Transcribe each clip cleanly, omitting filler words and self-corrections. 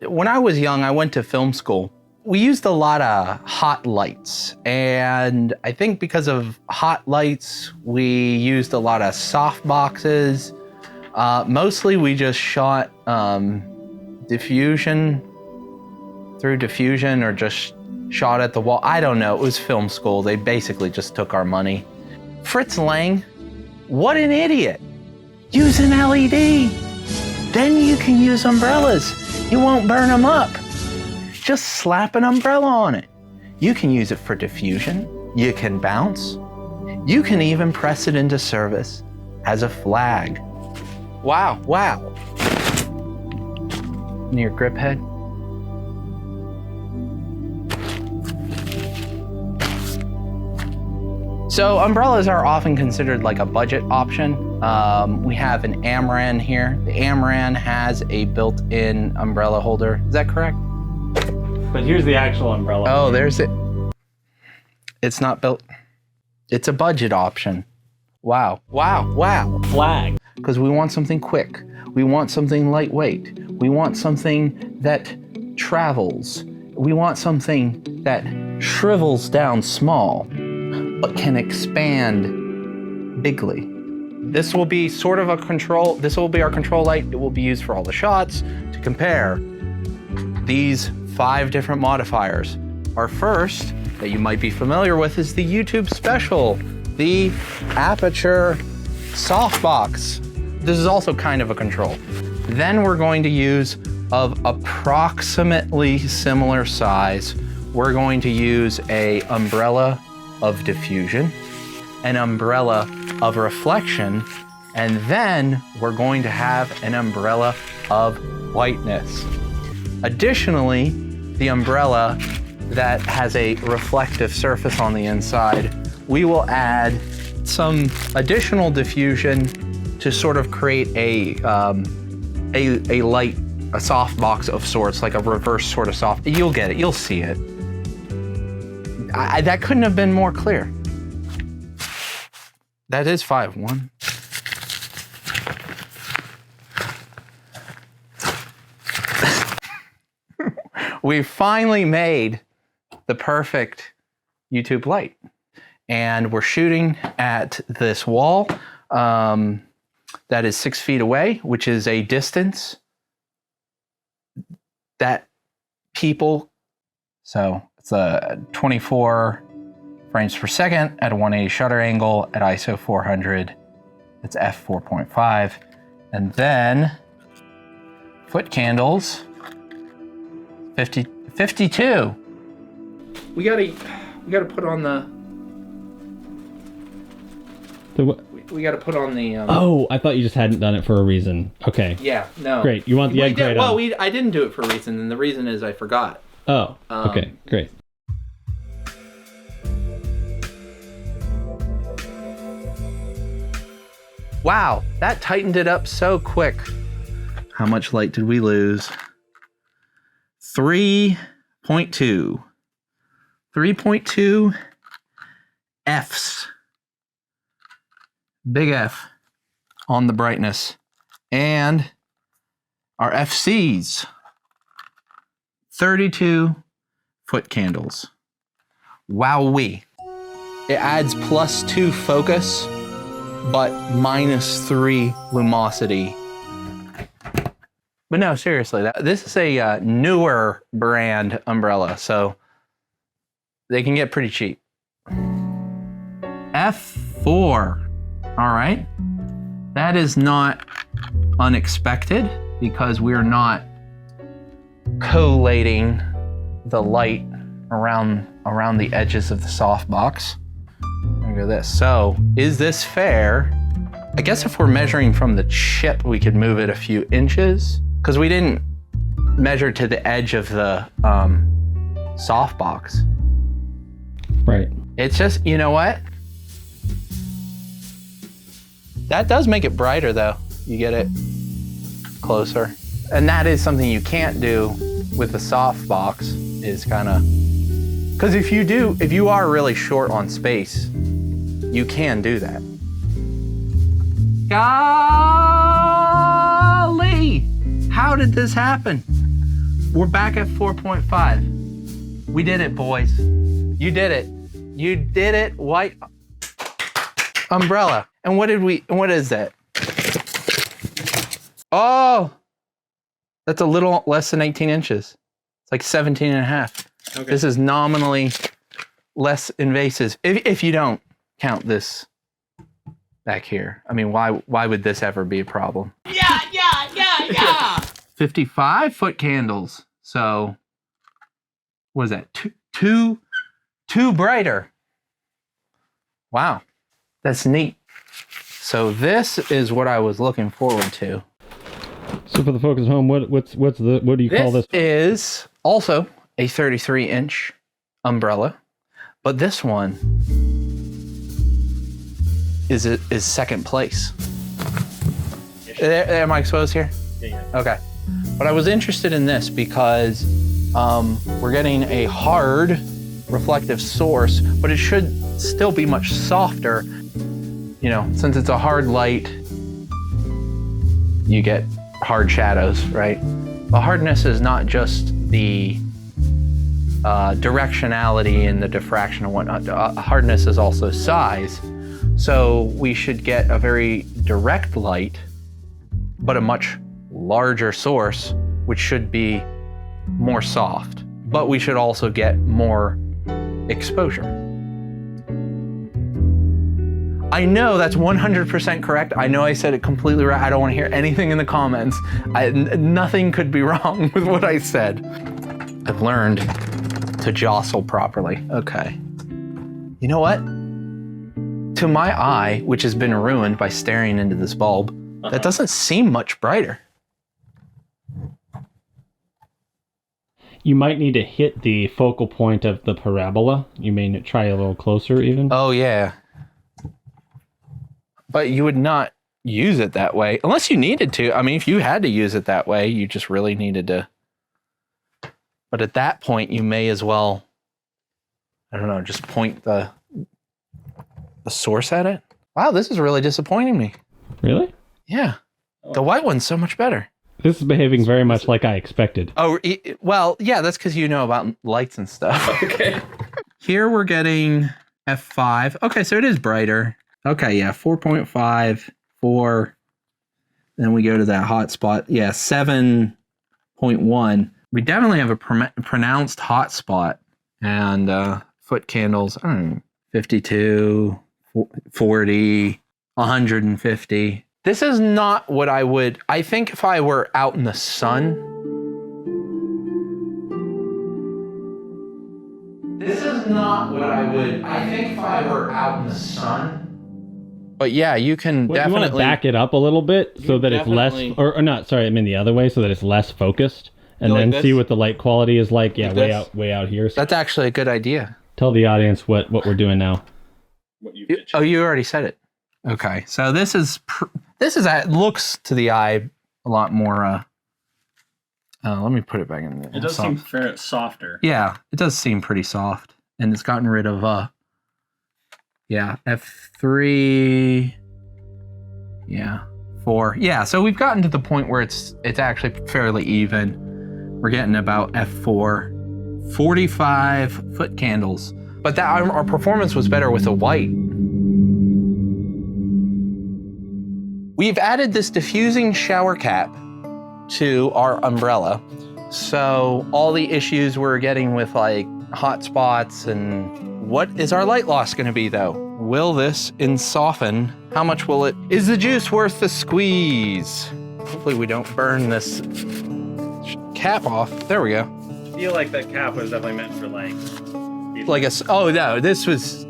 When I was young, I went to film school. We used a lot of hot lights, and I think because of hot lights, we used a lot of softboxes. Mostly we just shot diffusion through diffusion or just shot at the wall. I don't know, it was film school. They basically just took our money. Fritz Lang, what an idiot. Use an LED. Then you can use umbrellas. You won't burn them up. Just slap an umbrella on it. You can use it for diffusion. You can bounce. You can even press it into service as a flag. Wow, wow. Near grip head. So umbrellas are often considered like a budget option. We have an Amran here. The Amran has a built-in umbrella holder. Is that correct? But here's the actual umbrella. Oh, there's it. It's not built. It's a budget option. Wow, wow, wow. Flag. Because we want something quick. We want something lightweight. We want something that travels. We want something that shrivels down small, but can expand bigly. This will be sort of a control, this will be our control light. It will be used for all the shots to compare these 5 different modifiers. Our first that you might be familiar with is the YouTube special, the Aperture Softbox. This is also kind of a control. Then we're going to use of approximately similar size, we're going to use a umbrella of diffusion, an umbrella of reflection, and then we're going to have an umbrella of whiteness. Additionally, the umbrella that has a reflective surface on the inside, we will add some additional diffusion to sort of create a light, a softbox of sorts, like a reverse sort of soft. You'll get it, you'll see it. That couldn't have been more clear. That is 5-1. We finally made the perfect YouTube light. And we're shooting at this wall that is 6 feet away, which is a distance that people, so it's a 24 frames per second at a 180 shutter angle at ISO 400. It's f4.5. And then foot candles, 52. We gotta put on the what? We gotta put on the. Oh, I thought you just hadn't done it for a reason. Okay. Yeah, no. Great. You want the egg crate on? Well, I didn't do it for a reason, and the reason is I forgot. Oh. Okay. Great. Wow, that tightened it up so quick. How much light did we lose? 3.2. 3.2 Fs. Big F on the brightness. And our FCs. 32 foot candles. Wowee. It adds +2 focus, but -3 lumosity. But no, seriously, this is a newer brand umbrella, so they can get pretty cheap. F4, all right. That is not unexpected because we're not collating the light around the edges of the softbox. Look at this. So, is this fair? I guess if we're measuring from the chip, we could move it a few inches because we didn't measure to the edge of the softbox. Right. It's just, you know what? That does make it brighter though. You get it closer. And that is something you can't do with the softbox is kind of, because if you are really short on space, you can do that. Golly, how did this happen? We're back at 4.5. We did it, boys. You did it. You did it. White umbrella. And what is that? Oh, that's a little less than 18 inches. It's like 17 and a half. Okay. This is nominally less invasive. If you don't count this back here. I mean, why would this ever be a problem? Yeah. 55 foot candles. So, what is that? Two brighter. Wow, that's neat. So this is what I was looking forward to. So for the folks at home, what do you call this? This is also a 33-inch umbrella, but this one is second place. Am I exposed here? Yeah. Okay. But I was interested in this because we're getting a hard reflective source, but it should still be much softer. You know, since it's a hard light, you get hard shadows, right? But hardness is not just the directionality and the diffraction and whatnot. Hardness is also size. So we should get a very direct light, but a much larger source, which should be more soft. But we should also get more exposure. I know that's 100% correct. I know I said it completely right. I don't want to hear anything in the comments. Nothing could be wrong with what I said. I've learned to jostle properly. Okay. You know what? To my eye, which has been ruined by staring into this bulb, that doesn't seem much brighter. You might need to hit the focal point of the parabola. You may try a little closer even. Oh, yeah. But you would not use it that way unless you needed to. I mean, if you had to use it that way, you just really needed to. But at that point, you may as well, I don't know, just point the source at it. Wow, this is really disappointing me. Really? Yeah. The white one's so much better. This is behaving very much like I expected. Oh, well, yeah, that's because you know about lights and stuff. Okay. Here we're getting F5. Okay, so it is brighter. Okay, yeah, 4.5, 4. Then we go to that hot spot. Yeah, 7.1. We definitely have a pronounced hot spot. And foot candles, I don't know, 52, 40, 150. This is not what I think if I were out in the sun. This is not what I think if I were out in the sun. But yeah, you can definitely... You want to back it up a little bit so that it's less... Or not, sorry, I mean the other way, so that it's less focused. And then see what the light quality is like. Yeah, way out here. So that's actually a good idea. Tell the audience what we're doing now. You already said it. Okay, so this is looks to the eye a lot more... let me put it back in there. It does seem fair, softer. Yeah, it does seem pretty soft. And it's gotten rid of... Yeah, F3, yeah, 4. Yeah, so we've gotten to the point where it's actually fairly even. We're getting about F4, 45 foot candles. But our performance was better with a white. We've added this diffusing shower cap to our umbrella. So all the issues we're getting with like hot spots and what is our light loss going to be though? Will this soften? How much will it? Is the juice worth the squeeze? Hopefully we don't burn this cap off. There we go. I feel like that cap was definitely meant for like oh no, this was,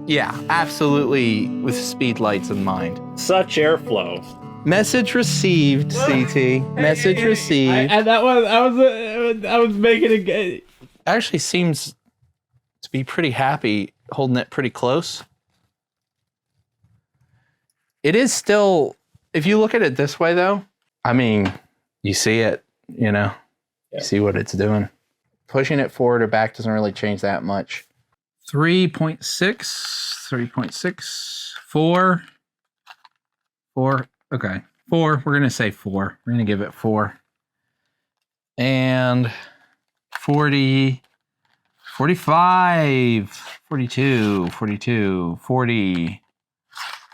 yeah, absolutely with speed lights in mind. Such airflow. Message received, CT. Message received. I was making it. Actually seems to be pretty happy holding it pretty close. It is still, if you look at it this way though, I mean, you see it, you know, you see what it's doing. Pushing it forward or back doesn't really change that much. 3.6, 3.6, 4, okay, 4, we're gonna say 4. We're gonna give it 4. and 40, 45, 42, 42, 40,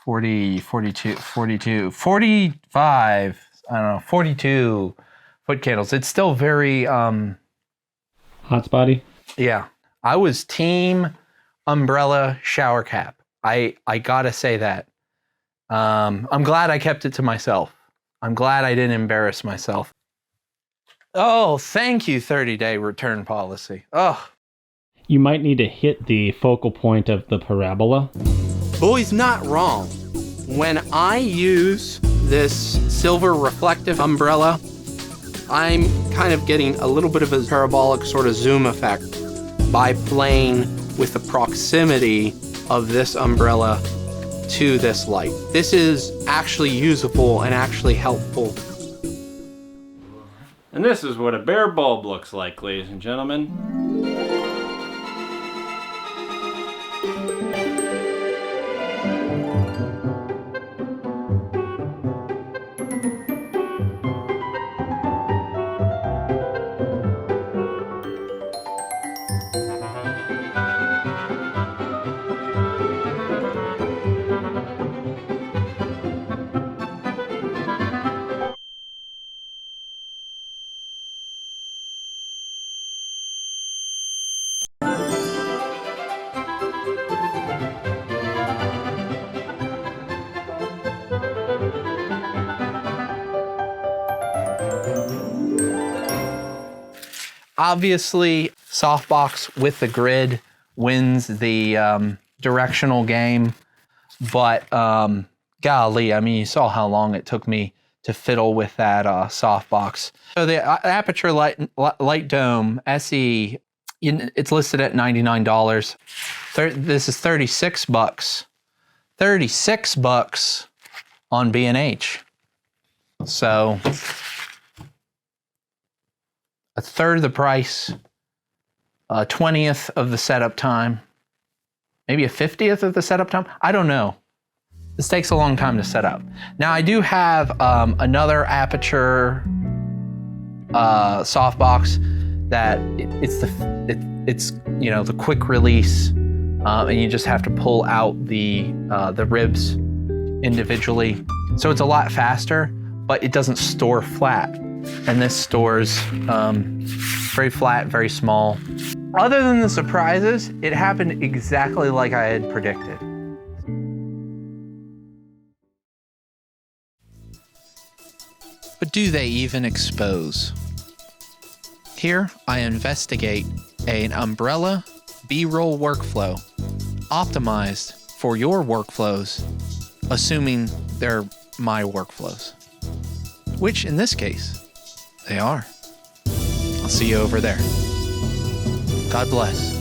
40, 42, 42, 45, I don't know, 42 foot candles. It's still very, hot spotty. Yeah. I was team umbrella shower cap. I gotta say that. I'm glad I kept it to myself. I'm glad I didn't embarrass myself. Oh, thank you, 30-day return policy. Oh. You might need to hit the focal point of the parabola. Boy's not wrong. When I use this silver reflective umbrella, I'm kind of getting a little bit of a parabolic sort of zoom effect by playing with the proximity of this umbrella to this light. This is actually usable and actually helpful. And this is what a bare bulb looks like, ladies and gentlemen. Obviously, Softbox with the grid wins the directional game, but golly, I mean, you saw how long it took me to fiddle with that Softbox. So the Aperture Light Dome SE, it's listed at $99. This is $36. $36 on B&H. So a third of the price, a 20th of the setup time, maybe a 50th of the setup time. I don't know. This takes a long time to set up. Now I do have another Aperture softbox that it's you know, the quick release, and you just have to pull out the ribs individually. So it's a lot faster, but it doesn't store flat. And this stores very flat, very small. Other than the surprises, it happened exactly like I had predicted. But do they even expose? Here, I investigate an umbrella B-roll workflow optimized for your workflows, assuming they're my workflows. Which, in this case, they are. I'll see you over there. God bless.